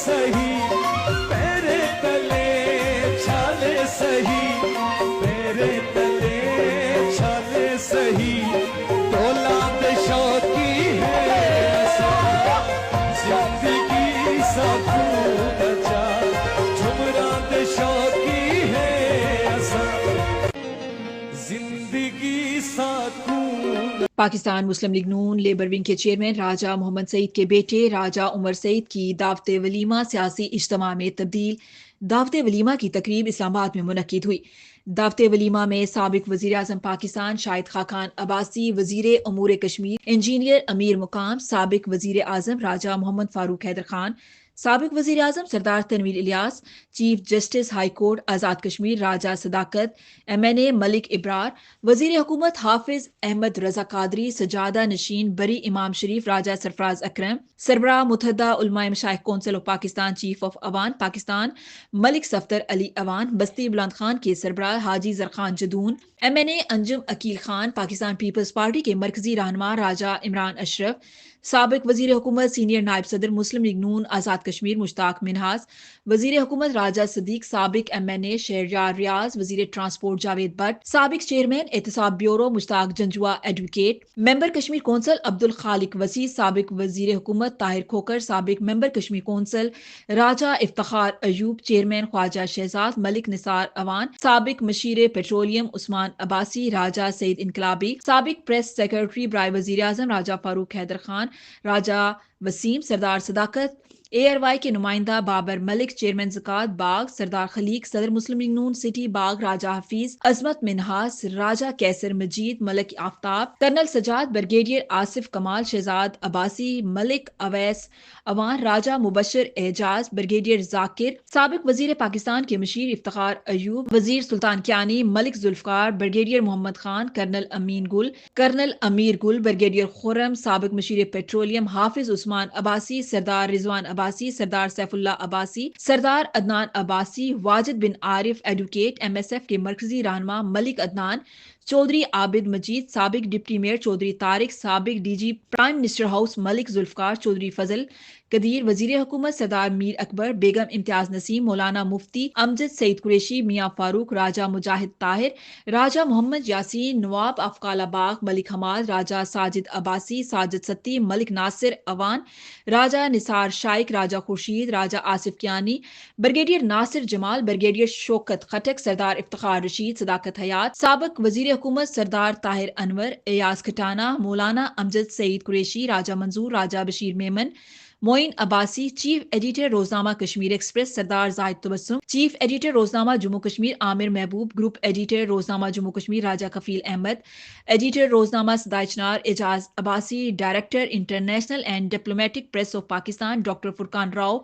सही पैरे तले छाले सही पैरे तले छाले सही तोला दे शौकी है ऐसा जिंदगी सकून जा झुमरा दे शौकी है ऐसा जिंदगी सकून। पाकिस्तान मुस्लिम लीग नून लेबर विंग के चेयरमैन राजा मोहम्मद सईद के बेटे राजा उमर सईद की दावत वलीमा सियासी इज्तिमा में तब्दील। दावत वलीमा की तकरीब इस्लामाबाद में मुनक्किद हुई। दावत वलीमा में साबिक वजीर आजम पाकिस्तान शाहिद खाकान अब्बासी, वजीर अमूर कश्मीर इंजीनियर अमीर मुकाम, साबिक वजीर आजम राजा मोहम्मद फारूक हैदर खान, साबिक वजीर आजम Sardar Tanveer Ilyas, chief justice high court Azad Kashmir Raja Sadaqat, MNA Malik Ibrar, वजीर हुकूमत हाफिज अहमद रजा कादरी, सजादा नशीन बरी इमाम शरीफ राजा सरफराज अकरम, सरबराह Muttahida Ulema Mashaikh council of Pakistan chief of Awan Pakistan Malik Safdar Ali Awan, Basti Buland Khan के सरबराह Haji Zarkhan Jadoon, MNA Anjum Aqeel Khan, Pakistan peoples party के मरकजी रहनुमा राजा इमरान अशरफ, साबिक वजीर हुकूमत सीनियर नायब सदर मुस्लिम लीग नून आज़ाद कश्मीर मुश्ताक मिनहास, वजीर हुकूमत राजा सदीक, साबिक MNA शहरयार रियाज, वजीर ट्रांसपोर्ट जावेद भट्ट, साबिक chairman Ehtesab bureau Mushtaq Janjua advocate, member Kashmir council Abdul Khaliq Wasi, साबिक वजीर हुकूमत ताहिर खोकर, साबिक member Kashmir council Raja Iftikhar Ayub, chairman Khawaja Shahzad Malik Nisar Awan, साबिक मशीर पेट्रोलियम उस्मान अब्बासी, राजा सईद इनकलाबी, साबिक प्रेस सेक्रेटरी बराए वजीर आजम राजा फारूक हैदर खान, राजा वसीम, सरदार सदाकत, ARY के नुमाइंदा बाबर मलिक, चेयरमैन ज़कात बाग सरदार खलीक, सदर मुस्लिम लीग नून सिटी बाग राजा हफीज, अजमत मिनहास, राजा कैसर मजीद, मलिक आफ्ताब, कर्नल सजाद, ब्रिगेडियर आसिफ कमाल, शहजाद अब्बासी, मलिक अवैस अवान, राजा मुबशर एजाज, ब्रिगेडियर जाकिर, साबिक वजीर पाकिस्तान के मशीर इफ्तिखार अयूब, वजीर सुल्तान क्यानी, मलिक जुल्फकार, ब्रिगेडियर मोहम्मद खान, कर्नल अमीर गुल, ब्रिगेडियर खुर्रम, साबिक मशीर पेट्रोलियम हाफिज उस्मान अब्बासी, सरदार रिजवान अब्बासी, सरदार सैफुल्ला अब्बासी, सरदार अदनान अब्बासी, वाजिद बिन आरिफ एडवोकेट, MSF के मरकजी रहनुमा मलिक अदनान, चौधरी आबिद मजीद, साबिक डिप्टी मेयर चौधरी तारिक, साबिक DG prime minister house Malik Zulfiqar, Chaudhry Fazal Qadeer, वजीर हुकूमत सरदार मीर अकबर, बेगम इम्तियाज नसीम, मौलाना मुफ्ती अमजद सईद कुरैशी, मियाँ फारूक, राजा मुजाहिद ताहिर, राजा मोहम्मद यासीन, नवाब अफकालाबाग मलिक हमाद, राजा साजिद अब्बासी, साजिद सत्ती, मलिक नासिर अवान, राजा निसार शाइक, राजा खुर्शीद, राजा आसिफ कियानी, ब्रिगेडियर नासिर जमाल, ब्रिगेडियर शौकत खटक, सरदार इफ्तिखार रशीद, सदाकत हयात, साबिक वजीर हुकूमत सरदार ताहिर अनवर, एयाज खटाना, मौलाना अमजद सईद कुरैशी, राजा मंजूर, राजा बशीर मेमन, मोइन अब्बासी, चीफ एडिटर रोजनामा Kashmir express Sardar Zahid Tabassum, chief editor रोजनामा जम्मू कश्मीर आमिर महबूब, ग्रुप एडिटर रोजनामा जम्मू कश्मीर राजा कफील अहमद, एडिटर रोजनामा Sadai Chinar Ejaz Abbasi, director international and diplomatic press of Pakistan doctor Furqan Rao,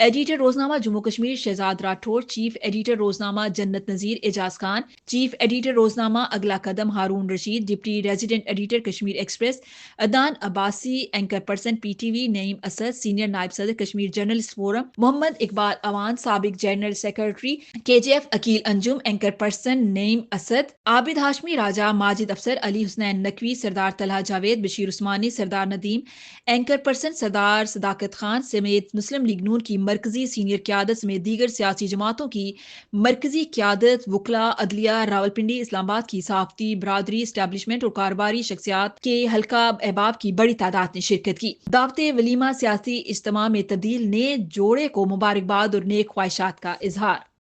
editor रोजनामा जम्मू कश्मीर शहजाद राठौर, चीफ एडिटर रोजनामा जन्नत नजीर एजाज खान, चीफ एडिटर रोजनामा Agla Qadam Haroon Rasheed, deputy resident editor Kashmir express Adnan Abbasi, anchor person PTV Naeem Asad, senior नायब सदर कश्मीर जर्नलिस्ट फोरम मोहम्मद इकबाल अवान, साबिक general secretary KJF Aqeel Anjum, anchor person Naeem Asad, Abid Hashmi, Raja Majid Afsar, Ali Hussain Naqvi, Sardar Talha Javed, Bashir Usmani, Sardar Nadeem, anchor person Sardar Sadaqat Khan समेत Muslim league नून की मरकजी सीनियर क्यादत समेत दीगर सियासी जमातों की मरकजी क्यादत, वुकला, अदलिया, रावलपिंडी, इस्लामाबाद की सहाफती बरादरी, एस्टैब्लिशमेंट और कारोबारी शख्सियात के हल्का अहबाब की बड़ी तादाद ने शिरकत की। दावत वलीमा सियासी इज्तिमा में तब्दील नए जोड़े को मुबारकबाद और नेक ख्वाहिशात का इजहार।